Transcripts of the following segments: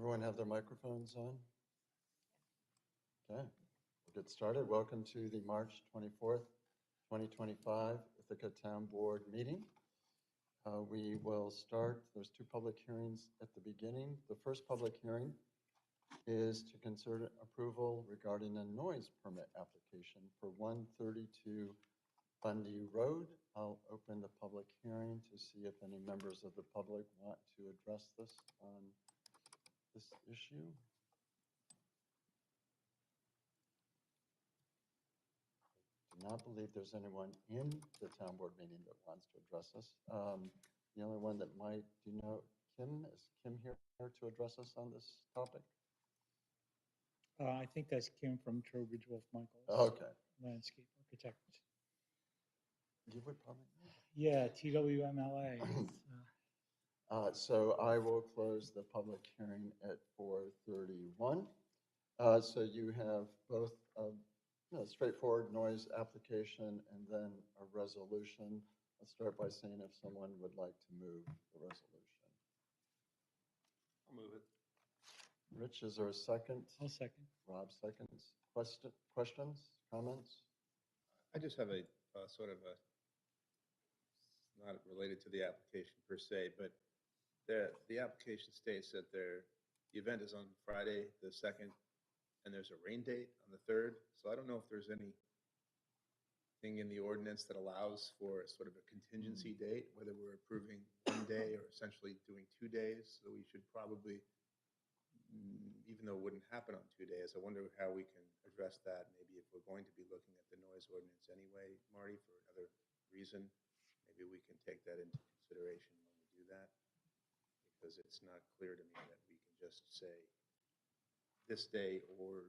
Everyone have their microphones on? Okay, we'll get started. Welcome to the March 24th, 2025 Ithaca Town Board meeting. We will start, there's two public hearings at the beginning. The first public hearing is to consider approval regarding a noise permit application for 132 Bundy Road. I'll open the public hearing to see if any members of the public want to address this on this issue. I do not believe there's anyone in the town board meeting that wants to address us. The only one that might, do you know, Kim? Is Kim here to address us on this topic? I think that's Kim from Trowbridge Wolf Michaels. Okay. Landscape architect. You would probably know. Yeah, TWMLA. So I will close the public hearing at 4:31. So you have both a straightforward noise application and then a resolution. Let's start by saying if someone would like to move the resolution. I'll move it. Rich, is there a second? I'll second. Rob seconds. Questions, comments? I just have a sort of a, not related to the application per se, but the application states that the event is on Friday, the 2nd, and there's a rain date on the 3rd. So I don't know if there's anything in the ordinance that allows for sort of a contingency date, whether we're approving one day or essentially doing 2 days. So we should probably, even though it wouldn't happen on 2 days, I wonder how we can address that. Maybe if we're going to be looking at the noise ordinance anyway, Marty, for another reason, maybe we can take that into consideration when we do that. Because it's not clear to me that we can just say this day or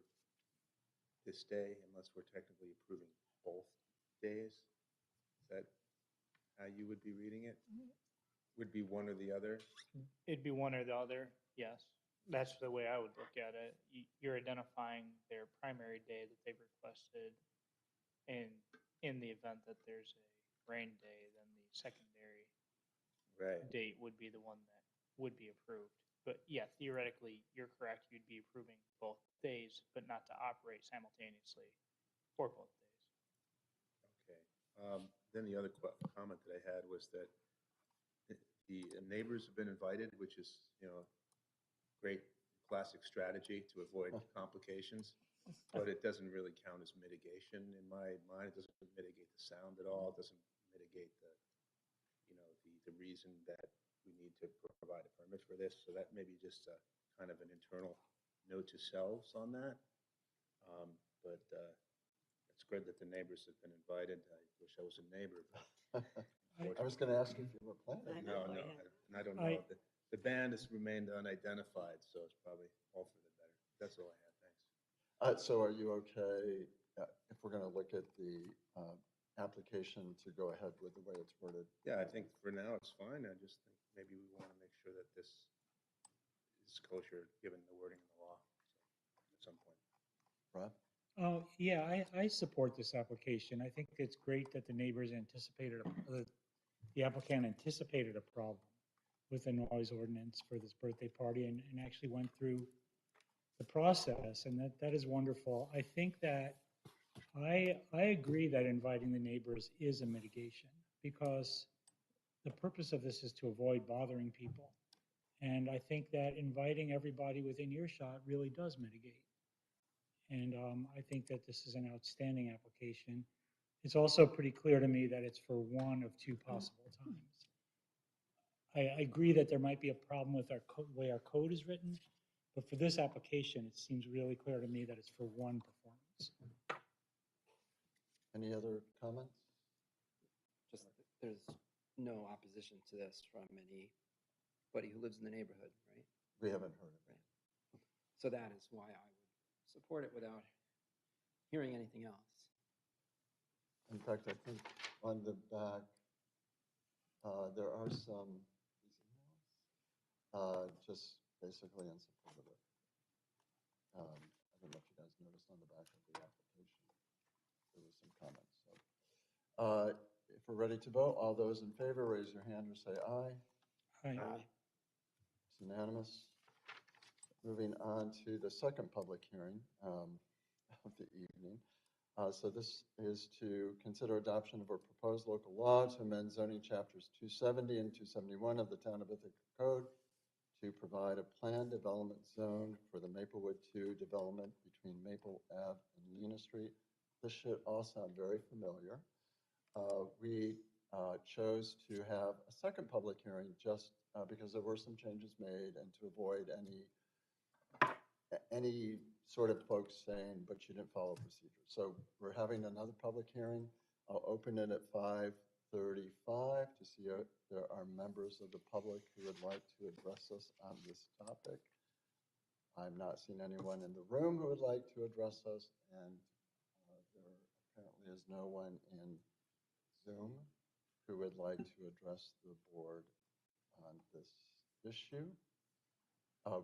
this day unless we're technically approving both days. Is that how you would be reading it? Would be one or the other? It'd be one or the other, yes. That's the way I would look at it. You're identifying their primary day that they've requested, and in the event that there's a rain day, then the secondary date would be the one that would be approved. But yeah, theoretically, you're correct. You'd be approving both days, but not to operate simultaneously for both days. Okay. Then the other comment that I had was that the neighbors have been invited, which is, great classic strategy to avoid complications, but it doesn't really count as mitigation in my mind. It doesn't mitigate the sound at all. It doesn't mitigate the reason that we need to provide a permit for this. So that may be just a kind of an internal note to selves on that. But it's good that the neighbors have been invited. I wish I was a neighbor. I was going to ask if you were planning. No, and I don't know. The band has remained unidentified, so it's probably all for the better. That's all I have. Thanks. So are you okay if we're going to look at the application to go ahead with the way it's worded? Yeah, I think for now it's fine. I just think maybe we want to make sure that this is kosher given the wording of the law at some point. Rob? Yeah, I support this application. I think it's great that the neighbors anticipated, the applicant anticipated a problem with the noise ordinance for this birthday party and actually went through the process, and that is wonderful. I think that I agree that inviting the neighbors is a mitigation because the purpose of this is to avoid bothering people. And I think that inviting everybody within earshot really does mitigate. And I think that this is an outstanding application. It's also pretty clear to me that it's for one of two possible times. I agree that there might be a problem with the way our code is written, but for this application, it seems really clear to me that it's for one performance. Any other comments? Just there's no opposition to this from anybody who lives in the neighborhood, right? We haven't heard of it. Right. So that is why I would support it without hearing anything else. In fact, I think on the back, there are some just basically in support of it. I don't know if you guys noticed on the back of the application, there was some comments. So, if we're ready to vote, all those in favor, raise your hand or say aye. Aye. Aye. It's unanimous. moving on to the second public hearing of the evening. So this is to consider adoption of a proposed local law to amend zoning chapters 270 and 271 of the Town of Ithaca Code to provide a planned development zone for the Maplewood 2 development between Maple Ave and Lena Street. This should all sound very familiar. We chose to have a second public hearing just because there were some changes made and to avoid any sort of folks saying, but you didn't follow procedure. So we're having another public hearing. I'll open it at 5:35 to see if there are members of the public who would like to address us on this topic. I've not seen anyone in the room who would like to address us, and there apparently is no one in Zoom who would like to address the board on this issue.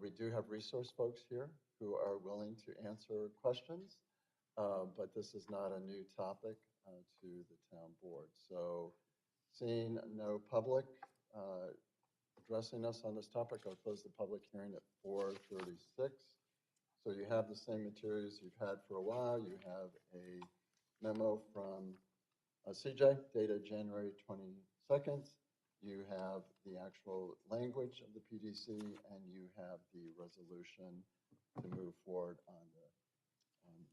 We do have resource folks here who are willing to answer questions, but this is not a new topic to the town board. So seeing no public addressing us on this topic, I'll close the public hearing at 4:36. So you have the same materials you've had for a while. You have a memo from CJ dated January 22nd. You have the actual language of the PDC, and you have the resolution to move forward on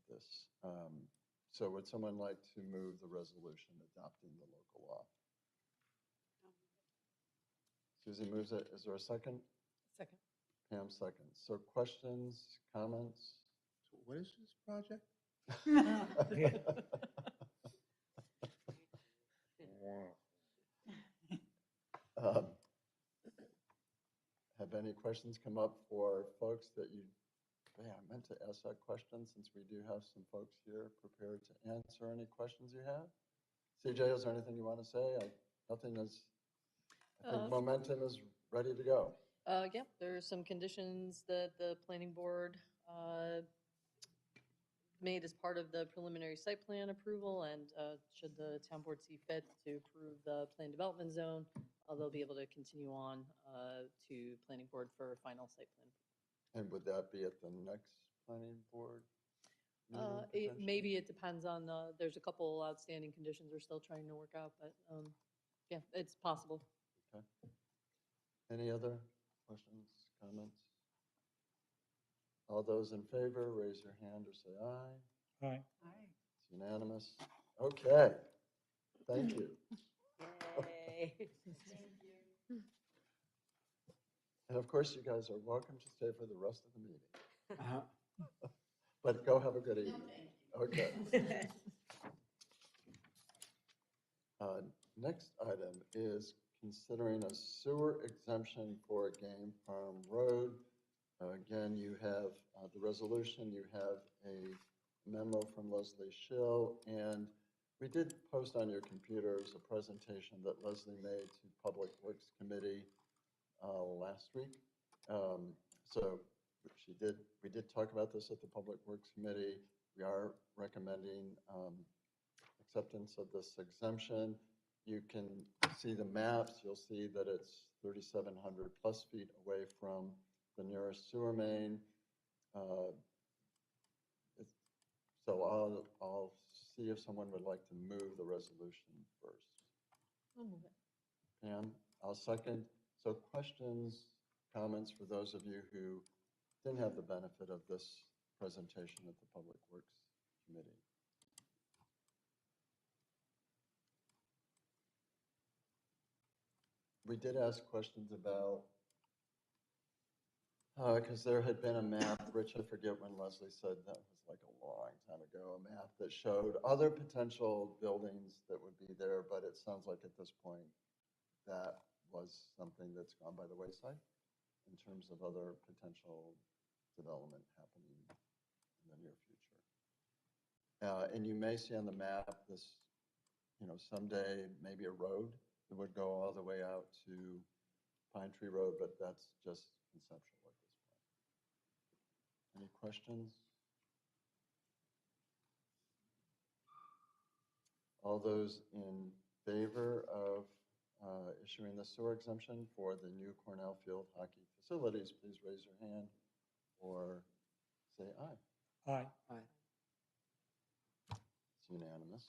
this. So would someone like to move the resolution adopting the local law? Susie moves it. Is there a second? Second. Pam seconds. So questions, comments? So what is this project? Have any questions come up for folks that you, yeah, I meant to ask that question since we do have some folks here prepared to answer any questions you have. CJ, is there anything you want to say? Nothing is, I think momentum is ready to go. Yeah, there's some conditions that the planning board made as part of the preliminary site plan approval, and should the town board see fit to approve the plan development zone, they'll be able to continue on to planning board for final site plan. And would that be at the next planning board meeting? Maybe it depends on, there's a couple outstanding conditions we're still trying to work out, but yeah, it's possible. Okay. Any other questions, comments? All those in favor, raise your hand or say aye. Aye. It's unanimous. Okay, thank you. Yay. And of course, you guys are welcome to stay for the rest of the meeting. But go have a good evening. Okay. Next item is considering a sewer exemption for Game Farm Road. Again, you have the resolution, you have a memo from Leslie Schill, and we did post on your computers a presentation that Leslie made to Public Works Committee last week. So we did talk about this at the Public Works Committee. We are recommending acceptance of this exemption. You can see the maps. You'll see that it's 3,700 plus feet away from the nearest sewer main. So I'll see if someone would like to move the resolution first. I'll move it. Pam, I'll second. So questions, comments for those of you who didn't have the benefit of this presentation at the Public Works Committee. We did ask questions about, because there had been a map, Rich, I forget when Leslie said that was like a long time ago, a map that showed other potential buildings that would be there, but it sounds like at this point that was something that's gone by the wayside in terms of other potential development happening in the near future. And you may see on the map this, someday maybe a road that would go all the way out to Pine Tree Road, but that's just conceptual at this point. Any questions? All those in favor of issuing the sewer exemption for the new Cornell Field hockey facilities, please raise your hand or say aye. Aye. Aye. It's unanimous.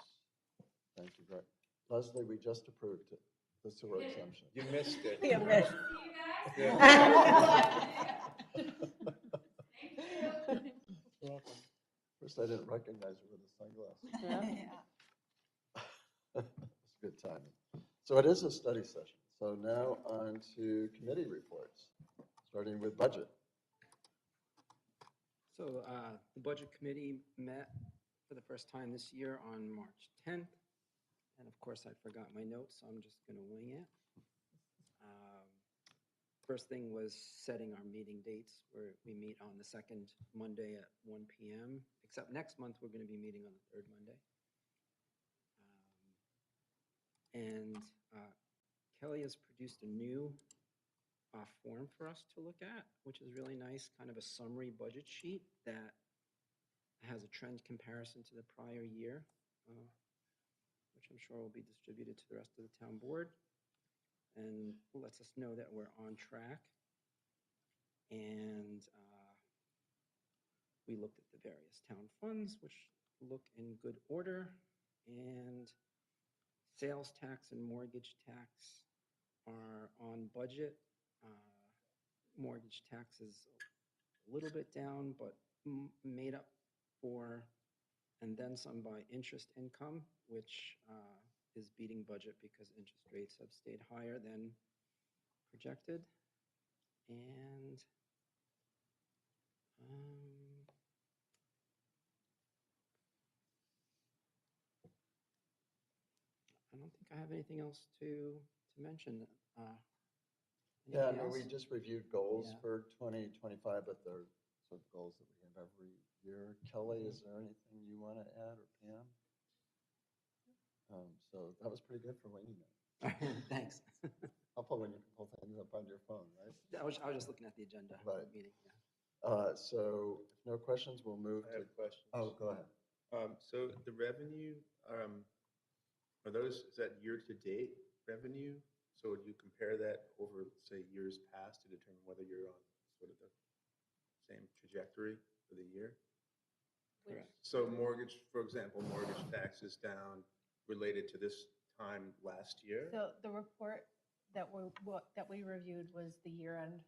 Thank you very, Leslie, we just approved it, the sewer exemption. You missed it. You missed. Yeah. You're welcome. First, I didn't recognize her with the sunglasses. It's good timing. So it is a study session. So now on to committee reports, starting with budget. So the Budget Committee met for the first time this year on March 10th. And of course, I forgot my notes, so I'm just going to wing it. First thing was setting our meeting dates, where we meet on the second Monday at 1 p.m., except next month, we're going to be meeting on the third Monday. And Kelly has produced a new form for us to look at, which is really nice, kind of a summary budget sheet that has a trend comparison to the prior year, which I'm sure will be distributed to the rest of the town board, and lets us know that we're on track. And we looked at the various town funds, which look in good order, and sales tax and mortgage tax are on budget. Mortgage tax is a little bit down, but made up for and then some by interest income, which is beating budget because interest rates have stayed higher than projected. And I don't think I have anything else to mention. Yeah, Anything no, we else? just reviewed goals Yeah. for 2025, but they're sort of goals that we have every year. Kelly, is there anything you want to add, or Pam? So that was pretty good for winging it. Thanks. Helpful when you can pull things up on your phone, right? I was just looking at the agenda for Right. the meeting. Yeah. So if no questions, we'll move I to, have questions. oh, go ahead. So the revenue, are those, is that year-to-date revenue? So would you compare that over, say, years past to determine whether you're on sort of the same trajectory for the year? Correct. So mortgage, for example, mortgage tax is down related to this time last year? So the report that we reviewed was the year-end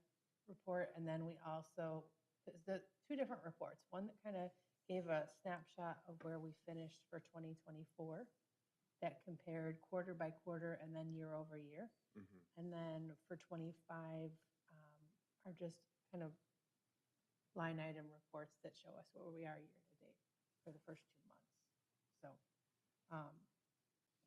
report, and then we also, the two different reports. One that kind of gave a snapshot of where we finished for 2024, that compared quarter by quarter and then year over year. Mhm. And then for 25 are just kind of line item reports that show us where we are year to date for the first 2 months. So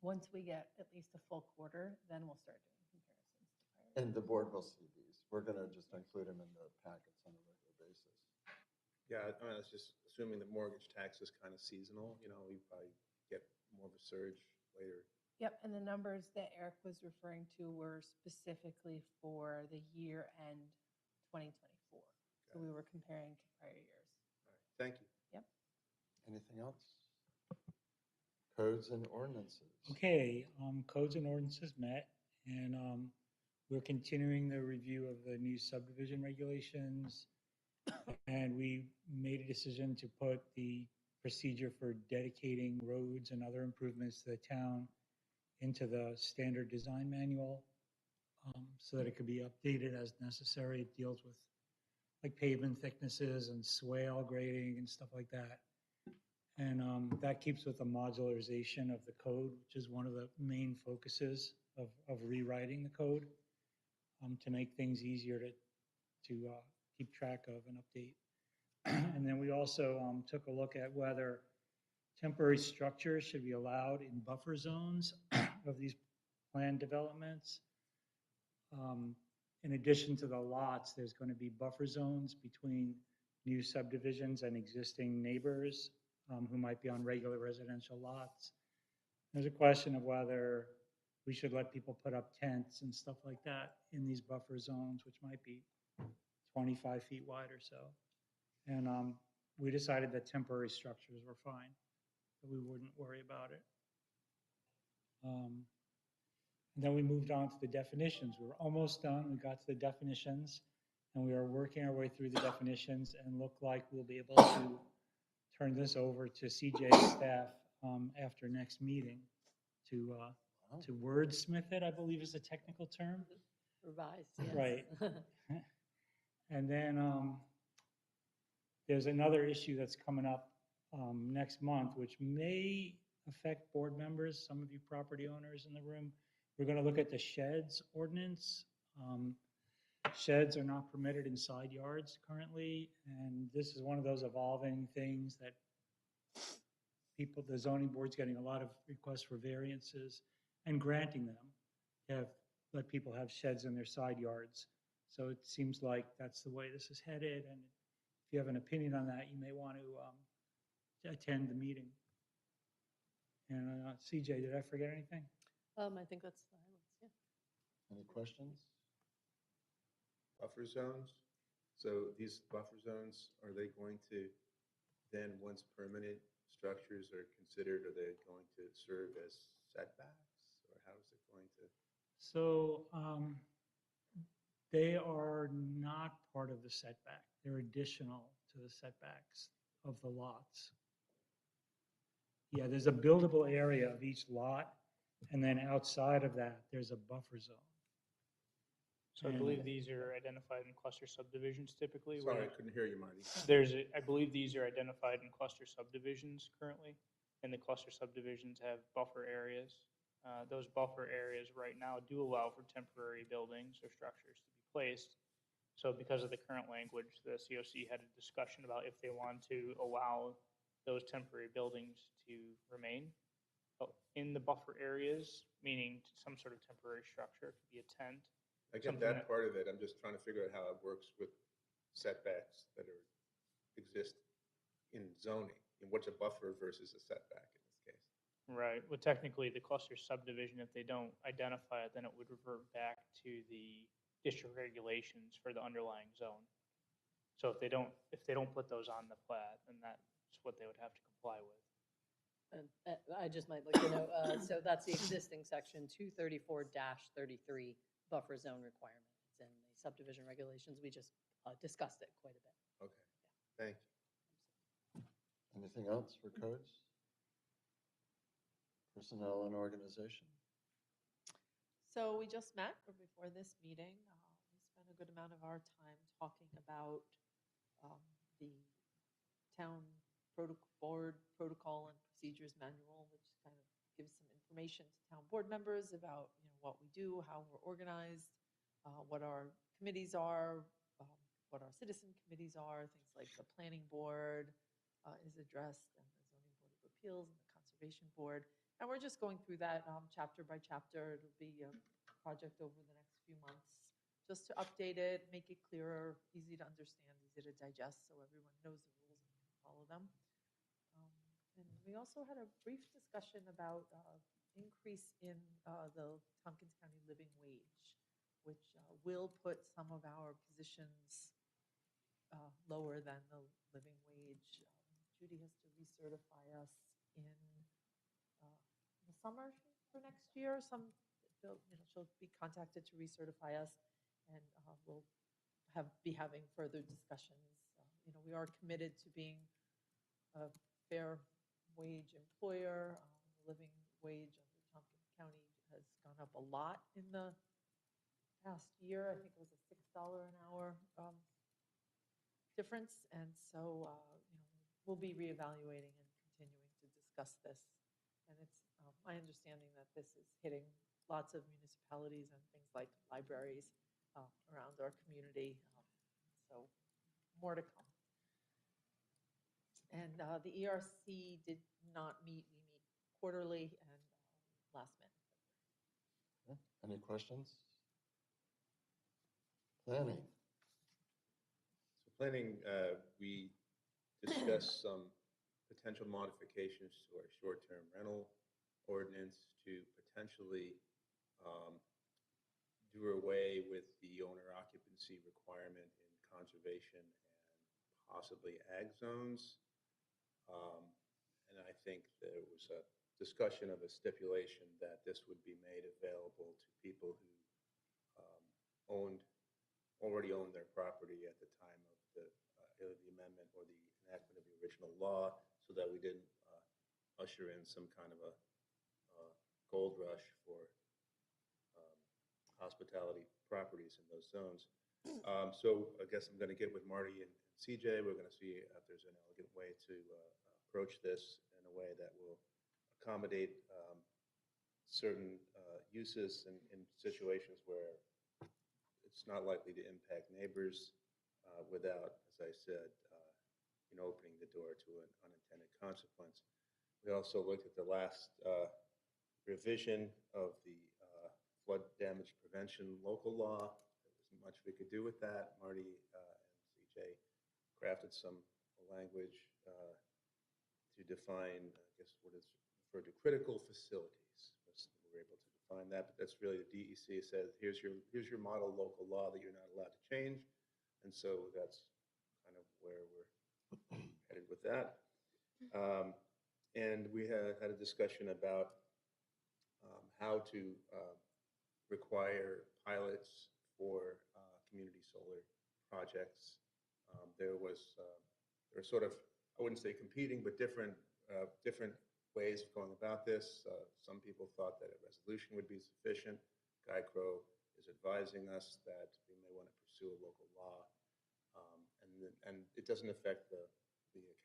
once we get at least a full quarter, then we'll start doing comparisons to prior. And the board will see these. We're going to just include them in the packets on a regular basis. Yeah, I was just assuming that mortgage tax is kind of seasonal, we probably get more of a surge later. Yep, and the numbers that Eric was referring to were specifically for the year end 2024. So we were comparing to prior years. All right, thank you. Yep. Anything else? Codes and ordinances. Okay, codes and ordinances met, and we're continuing the review of the new subdivision regulations. And we made a decision to put the procedure for dedicating roads and other improvements to the town into the standard design manual, so that it could be updated as necessary. It deals with like pavement thicknesses and swale grading and stuff like that. And that keeps with the modularization of the code, which is one of the main focuses of rewriting the code, to make things easier to keep track of and update. And then we also took a look at whether temporary structures should be allowed in buffer zones of these planned developments. In addition to the lots, there's going to be buffer zones between new subdivisions and existing neighbors who might be on regular residential lots. There's a question of whether we should let people put up tents and stuff like that in these buffer zones, which might be 25 feet wide or so. And we decided that temporary structures were fine, that we wouldn't worry about it. And then we moved on to the definitions. We were almost done. We got to the definitions. And we are working our way through the definitions and look like we'll be able to turn this over to CJ's staff after next meeting to Wow. to wordsmith it, I believe is the technical term. Revised, yes. Right. And then there's another issue that's coming up next month, which may affect board members, some of you property owners in the room. We're going to look at the sheds ordinance. Sheds are not permitted in side yards currently, and this is one of those evolving things that people, the zoning board's getting a lot of requests for variances and granting them to have, let people have sheds in their side yards. So it seems like that's the way this is headed, and if you have an opinion on that, you may want to attend the meeting. And CJ, did I forget anything? I think that's the highlights, yeah. Any questions? Buffer zones. So these buffer zones, are they going to then, once permanent structures are considered, are they going to serve as setbacks? Or how is it going to? So they are not part of the setback. They're additional to the setbacks of the lots. Yeah, there's a buildable area of each lot, and then outside of that, there's a buffer zone. So I believe these are identified in cluster subdivisions typically. Sorry, I couldn't hear you, Marty. I believe these are identified in cluster subdivisions currently, and the cluster subdivisions have buffer areas. Those buffer areas right now do allow for temporary buildings or structures to be placed. So because of the current language, the COC had a discussion about if they want to allow those temporary buildings to remain in the buffer areas, meaning some sort of temporary structure. It could be a tent. I get that part of it. I'm just trying to figure out how it works with setbacks that exist in zoning. And what's a buffer versus a setback in this case? Right. Well, technically, the cluster subdivision, if they don't identify it, then it would revert back to the district regulations for the underlying zone. So if they don't put those on the plat, then that's what they would have to comply with. And I just might like to know, so that's the existing section 234-33 buffer zone requirement. It's in the subdivision regulations. We just discussed it quite a bit. Okay, thank you. Anything else for codes? Personnel and organization? So we just met before this meeting. We spent a good amount of our time talking about the town board protocol and procedures manual, which kind of gives some information to town board members about what we do, how we're organized, what our committees are, what our citizen committees are, things like the planning board is addressed, and the zoning board of appeals and the conservation board. And we're just going through that chapter by chapter. It'll be a project over the next few months, just to update it, make it clearer, easy to understand, easy to digest, so everyone knows the rules and can follow them. And we also had a brief discussion about increase in the Tompkins County living wage, which will put some of our positions lower than the living wage. Judy has to recertify us in the summer for next year. She'll be contacted to recertify us, and we'll be having further discussions. We are committed to being a fair wage employer. The living wage under Tompkins County has gone up a lot in the past year. I think it was a $6 an hour difference, and so we'll be reevaluating and continuing to discuss this. And it's my understanding that this is hitting lots of municipalities and things like libraries around our community. So more to come. And the ERC did not meet. We meet quarterly and last minute. Okay. Any questions? Planning. So planning, we discussed some potential modifications to our short-term rental ordinance to potentially do away with the owner occupancy requirement in conservation and possibly ag zones. And I think there was a discussion of a stipulation that this would be made available to people who owned already owned their property at the time of either the amendment or the enactment of the original law, so that we didn't usher in some kind of a gold rush for hospitality properties in those zones. So I guess I'm going to get with Marty and CJ. We're going to see if there's an elegant way to approach this in a way that will accommodate certain uses in situations where it's not likely to impact neighbors without, as I said, opening the door to an unintended consequence. We also looked at the last revision of the flood damage prevention local law. There wasn't much we could do with that. Marty and CJ crafted some language to define, I guess, what is referred to critical facilities. We were able to define that, but that's really the DEC says, here's your model local law that you're not allowed to change. And so that's kind of where we're headed with that. And we had a discussion about how to require pilots for community solar projects. There were sort of, I wouldn't say competing, but different ways of going about this. Some people thought that a resolution would be sufficient. Guy Crow is advising us that we may want to pursue a local law. And it doesn't affect the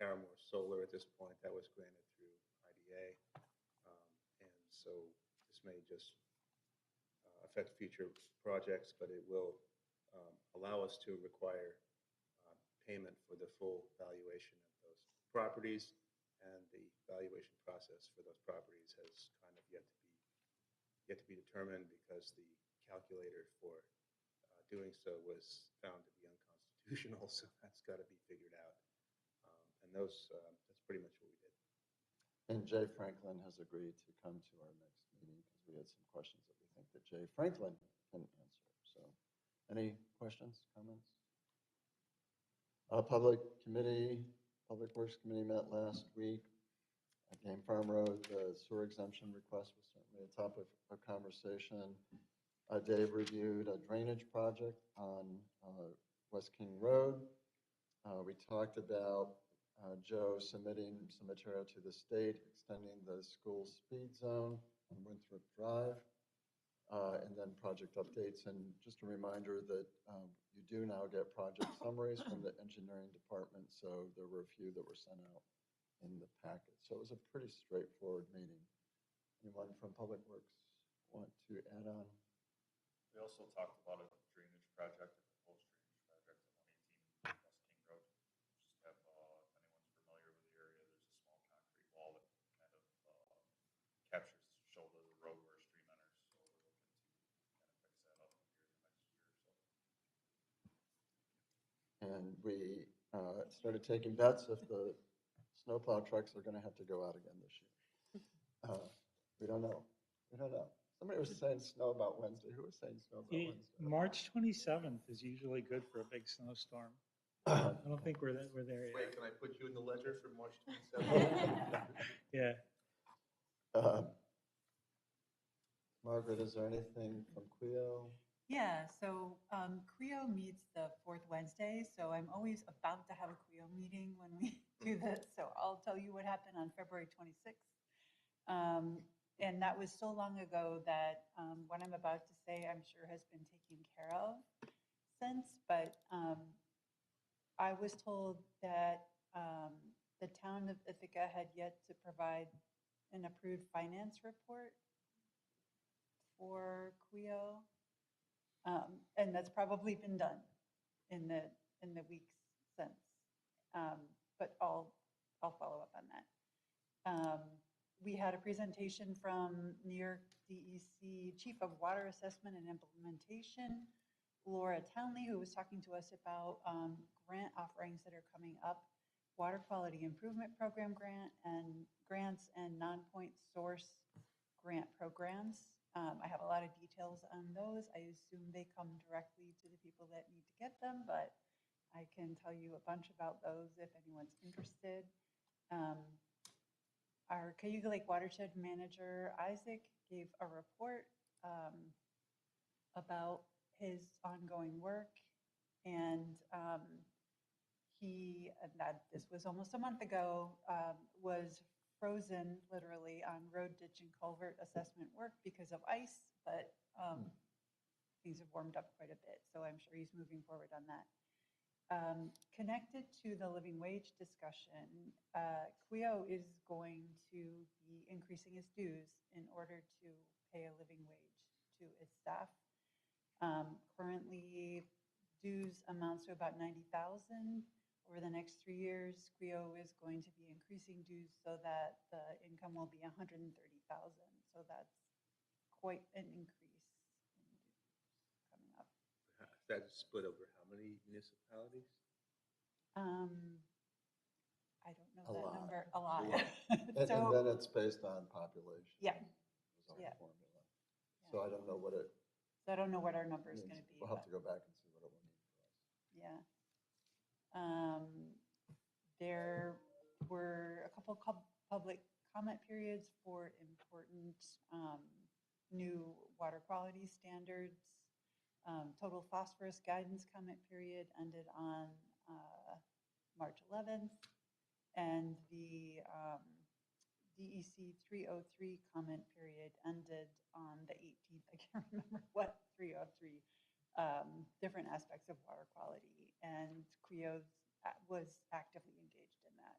Caramore Solar at this point. That was granted through IDA. And so this may just affect future projects, but it will allow us to require payment for the full valuation of those properties. And the valuation process for those properties has kind of yet to be determined because the calculator for doing so was found to be unconstitutional. So that's got to be figured out. And that's pretty much what we did. And Jay Franklin has agreed to come to our next meeting because we had some questions that we think that Jay Franklin can answer. So any questions, comments? Public Works Committee met last week. At Game Farm Road, the sewer exemption request was certainly a topic of conversation. Dave reviewed a drainage project on West King Road. We talked about Joe submitting some material to the state, extending the school speed zone on Winthrop Drive, and then project updates. And just a reminder that you do now get project summaries from the engineering department, so there were a few that were sent out in the packet. So it was a pretty straightforward meeting. Anyone from Public Works want to add on? We also talked about a drainage project, a proposed drainage project at 118 West King Road. Just have, if anyone's familiar with the area, there's a small concrete wall that kind of captures the shoulder of the road where a stream enters. So we're looking to kind of fix that up here in the next year or so. And we started taking bets if the snowplow trucks are going to have to go out again this year. We don't know. Somebody was saying snow about Wednesday. Who was saying snow about Wednesday? March 27th is usually good for a big snowstorm. I don't think we're there yet. Wait, can I put you in the ledger for March 27th? Yeah. Margaret, is there anything from Quio? Yeah, so CREO meets the fourth Wednesday, so I'm always about to have a CREO meeting when we do this. So I'll tell you what happened on February 26th. And that was so long ago that what I'm about to say, I'm sure has been taken care of since. But I was told that the town of Ithaca had yet to provide an approved finance report for CREO. And that's probably been done in the weeks since. But I'll follow up on that. We had a presentation from New York DEC Chief of Water Assessment and Implementation, Laura Townley, who was talking to us about grant offerings that are coming up, Water Quality Improvement Program grant and grants and non-point source grant programs. I have a lot of details on those. I assume they come directly to the people that need to get them, but I can tell you a bunch about those if anyone's interested. Our Cayuga Lake Watershed Manager, Isaac, gave a report about his ongoing work And this was almost a month ago, was frozen literally on road ditch and culvert assessment work because of ice, but things have warmed up quite a bit, so I'm sure he's moving forward on that. Connected to the living wage discussion, Quio is going to be increasing his dues in order to pay a living wage to its staff. Currently, dues amounts to about 90,000. Over the next 3 years, Quio is going to be increasing dues so that the income will be 130,000. So that's quite an increase in dues coming up. That's split over how many municipalities? I don't know A that lot. number, a lot. And So, then it's based on population. Yeah. Is our Yeah. formula. So I don't know what it so I don't know what our number is going means. to be. We'll have but- to go back and see what it will mean for us. Yeah. There were a couple public comment periods for important new water quality standards. Total phosphorus guidance comment period ended on March 11th. And the DEC 303 comment period ended on the 18th. I can't remember what 303. Different aspects of water quality, and Quio was actively engaged in that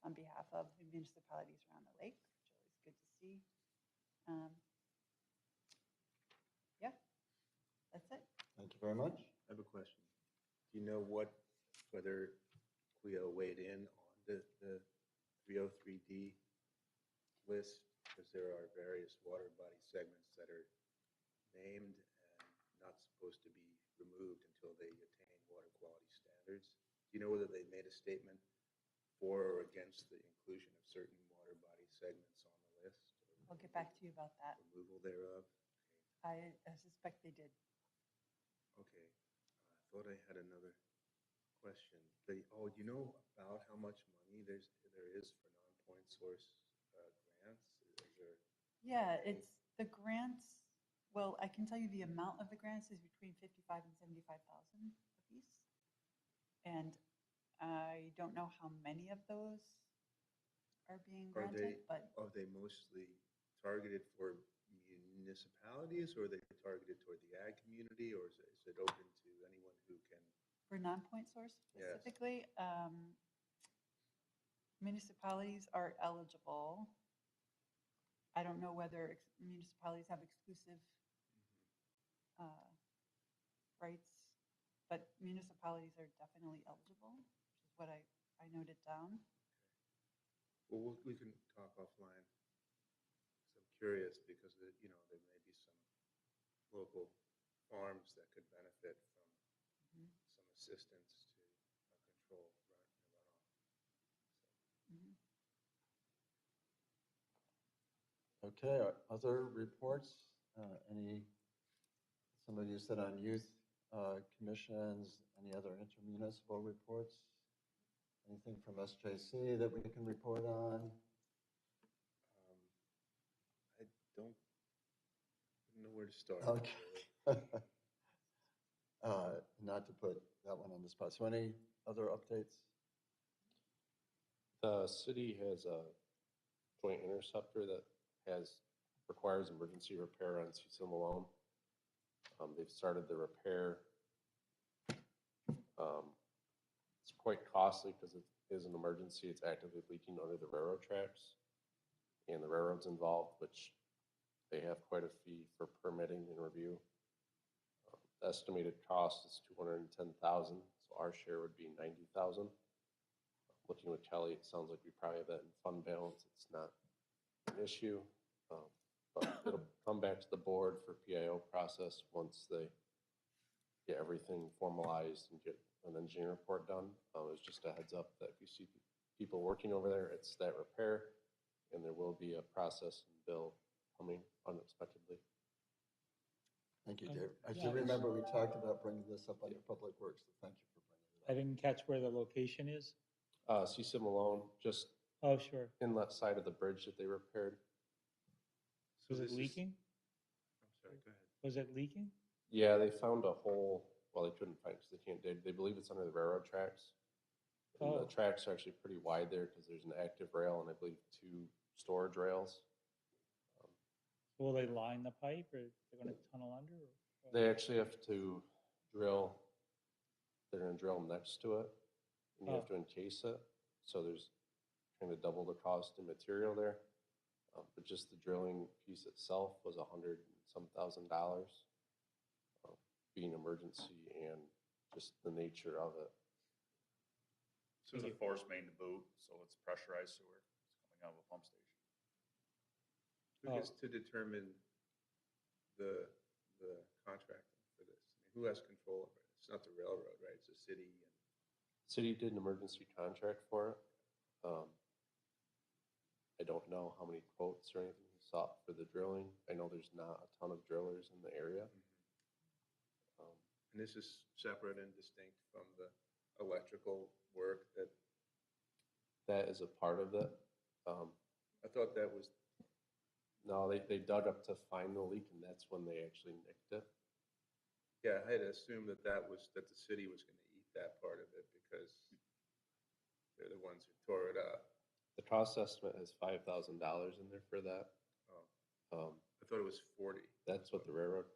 on behalf of the municipalities around the lake, which is always good to see. Yeah, that's it. Thank you very much. I have a question. Do you know whether Quio weighed in on the 303D list? Because there are various water body segments that are named not supposed to be removed until they attain water quality standards. Do you know whether they made a statement for or against the inclusion of certain water body segments on the list? I'll get back to you about that. Removal thereof? I suspect they did. Okay. I thought I had another question. Do you know about how much money there is for non-point source grants? Is there? Yeah, it's the grants. Well, I can tell you the amount of the grants is between 55 and 75,000 apiece. And I don't know how many of those are being granted, but Are they mostly targeted for municipalities, or are they targeted toward the ag community, or is it open to anyone who can? for non-point source Yes. specifically, municipalities are eligible. I don't know whether municipalities have exclusive rights, but municipalities are definitely eligible, which is what I noted down. Well, we can talk offline. 'Cause I'm curious because there may be some local farms that could benefit from some assistance to control runoff. Mhm. Okay, other reports? Some of you sit on youth commissions, any other intermunicipal reports? Anything from SJC that we can report on? I don't know where to start. Okay. Not to put that one on the spot. So any other updates? The city has a joint interceptor that requires emergency repair on Cecil Malone. They've started the repair. It's quite costly because it is an emergency. It's actively leaking under the railroad tracks, and the railroad's involved, which they have quite a fee for permitting and review. The estimated cost is $210,000, so our share would be $90,000. Looking with Kelly, it sounds like we probably have that in fund balance. It's not an issue, but it'll come back to the board for PIO process once they get everything formalized and get an engineering report done. It's just a heads up that if you see people working over there, it's that repair, and there will be a process and bill coming unexpectedly. Thank you, Dave. I Yeah. do remember we talked about bringing this up under Public Works, so thank you for bringing it I up. didn't catch where the location is. Cecil Malone, just Oh, sure. inlet side of the bridge that they repaired. So Was this it is- leaking? I'm sorry, go ahead. Was it leaking? Yeah, they found a hole well, they couldn't find, because they can't dig, they believe it's under the railroad tracks. And Oh. the tracks are actually pretty wide there, because there's an active rail and I believe 2 storage rails. Will they line the pipe or they're gonna tunnel under? Or? They actually have to drill, they're gonna drill next to it, and you have to encase it, so there's kind of double the cost in material there. But just the drilling piece itself was $100,000 some, being emergency and just the nature of it. So it's a force main to boot, so it's pressurized sewer. It's coming out of a pump station. Who gets to determine the contracting for this? I mean, who has control of it? It's not the railroad, right? It's the city. And City did an emergency contract for it. I don't know how many quotes or anything he sought for the drilling. I know there's not a ton of drillers in the area. And this is separate and distinct from the electrical work that, That is a part of it. I thought that was, No, they dug up to find the leak, and that's when they actually nicked it. yeah, I had assumed that that the city was going to eat that part of it because they're the ones who tore it up. The cost estimate has $5,000 in there for that. Oh, I thought it was 40. That's what the railroad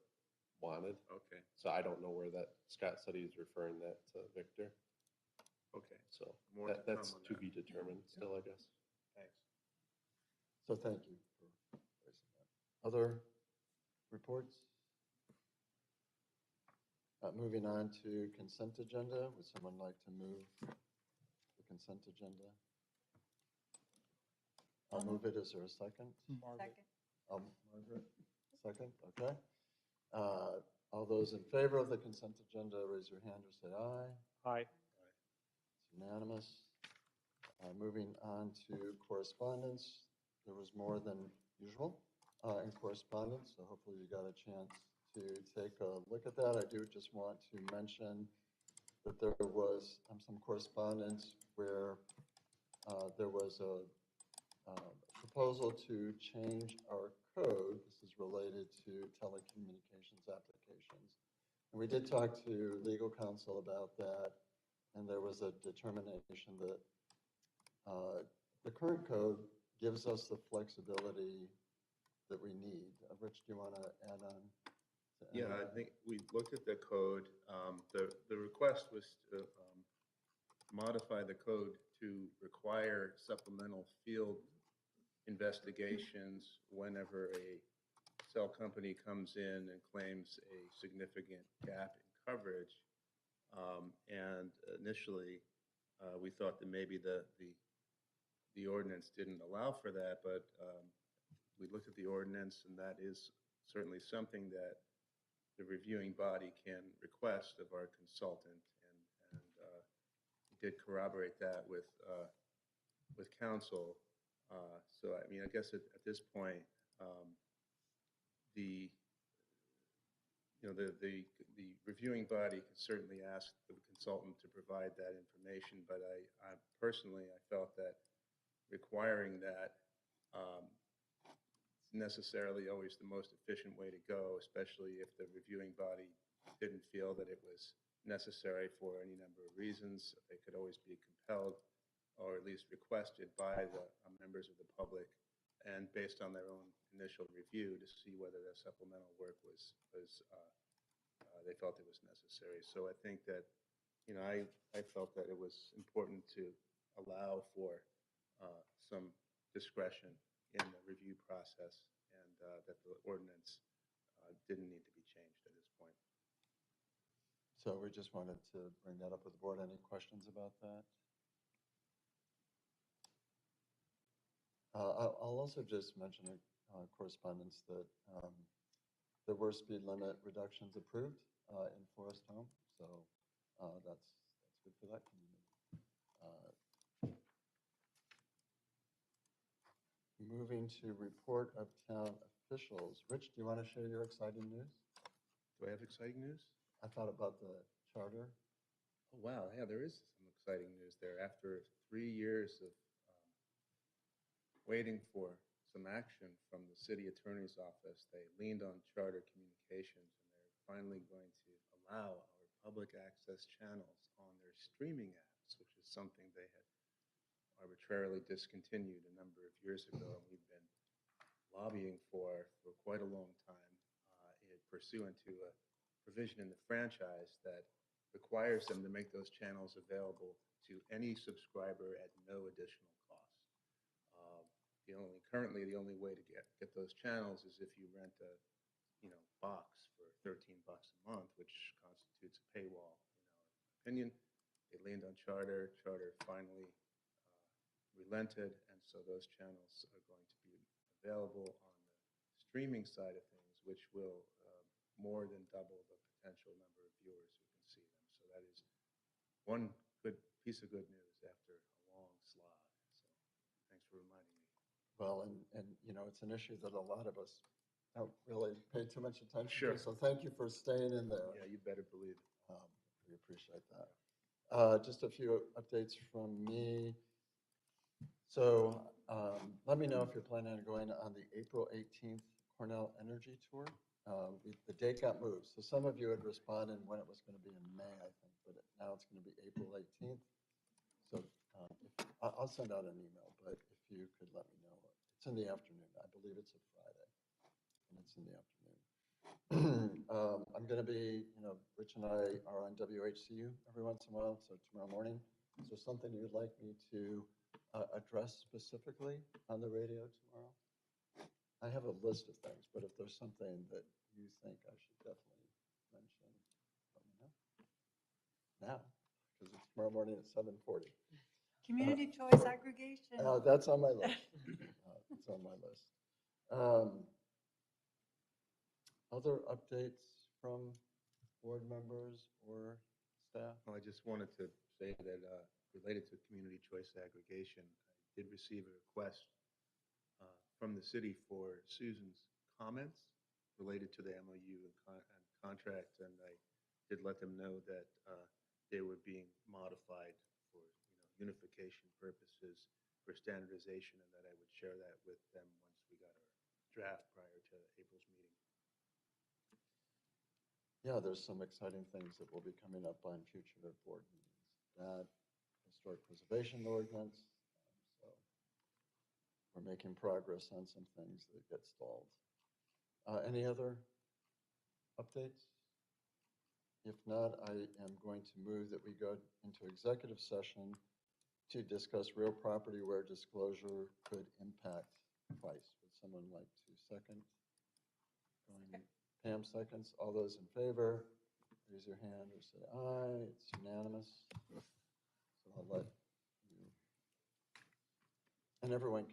wanted. Okay, So I don't know where that, Scott said he's referring that to Victor. okay, So More to that's come on to that. be determined still, I guess. thanks. So thank you for raising that. Other reports? Moving on to consent agenda. Would someone like to move the consent agenda? I'll move it. Is there a second? Margaret. Second. Margaret, second, okay. All those in favor of the consent agenda, raise your hand or say aye. Aye. It's unanimous. Moving on to correspondence. There was more than usual in correspondence, so hopefully you got a chance to take a look at that. I do just want to mention that there was some correspondence where there was a proposal to change our code. This is related to telecommunications applications. And we did talk to legal counsel about that, and there was a determination that the current code gives us the flexibility that we need. Rich, do you want to add on? to any Yeah, of I that? think we looked at the code. The request was to modify the code to require supplemental field investigations whenever a cell company comes in and claims a significant gap in coverage. And initially, we thought that maybe the ordinance didn't allow for that, but we looked at the ordinance, and that is certainly something that the reviewing body can request of our consultant, and we did corroborate that with counsel. So, I mean, I guess at this point, the reviewing body can certainly ask the consultant to provide that information, but I personally, I felt that requiring that is necessarily always the most efficient way to go, especially if the reviewing body didn't feel that it was necessary for any number of reasons. They could always be compelled or at least requested by the members of the public, and based on their own initial review to see whether the supplemental work was they felt it was necessary. So I think that, I felt that it was important to allow for some discretion in the review process, and that the ordinance didn't need to be changed at this point. So we just wanted to bring that up with the board. Any questions about that? I'll also just mention a correspondence that there were speed limit reductions approved in Forest Home, so that's good for that community. Moving to report of town officials. Rich, do you want to share your exciting news? Do I have exciting news? I thought about the charter. Oh, wow. Yeah, there is some exciting news there. After 3 years of waiting for some action from the city attorney's office, they leaned on charter communications, and they're finally going to allow our public access channels on their streaming apps, which is something they had arbitrarily discontinued a number of years ago, and we've been lobbying for quite a long time, pursuant to a provision in the franchise that requires them to make those channels available to any subscriber at no additional cost. Currently, the only way to get those channels is if you rent a, box for $13 a month, which constitutes a paywall, in our opinion. They leaned on Charter. Charter finally relented, and so those channels are going to be available on the streaming side of things, which will more than double the potential number of viewers who can see them. So that is one good piece of good news after a long slog. So thanks for reminding me. Well, and it's an issue that a lot of us don't really pay too much attention Sure. to. So thank you for staying in there. Yeah, you better believe it. We appreciate that. Just a few updates from me. So let me know if you're planning on going on the April 18th Cornell Energy Tour. The date got moved. So some of you had responded when it was going to be in May, I think, but now it's going to be April 18th. So I'll send out an email, but if you could let me know. It's in the afternoon. I believe it's a Friday, and it's in the afternoon. I'm going to be, Rich and I are on WHCU every once in a while, so tomorrow morning. Is there something you'd like me to address specifically on the radio tomorrow? I have a list of things, but if there's something that you think I should definitely mention, let me know. Now, because it's tomorrow morning at 7:40. Community choice aggregation. That's on my list. It's on my list. Other updates from board members or staff? Well, I just wanted to say that related to community choice aggregation, I did receive a request from the city for Susan's comments related to the MOU and contract, and I did let them know that they were being modified for unification purposes, for standardization, and that I would share that with them once we got our draft prior to April's meeting. Yeah, there's some exciting things that will be coming up on future board meetings. That historic preservation ordinance. So we're making progress on some things that get stalled. Any other updates? If not, I am going to move that we go into executive session to discuss real property where disclosure could impact price. Would someone like to second? Pam seconds. All those in favor, raise your hand or say aye. It's unanimous. So I'll let you, and everyone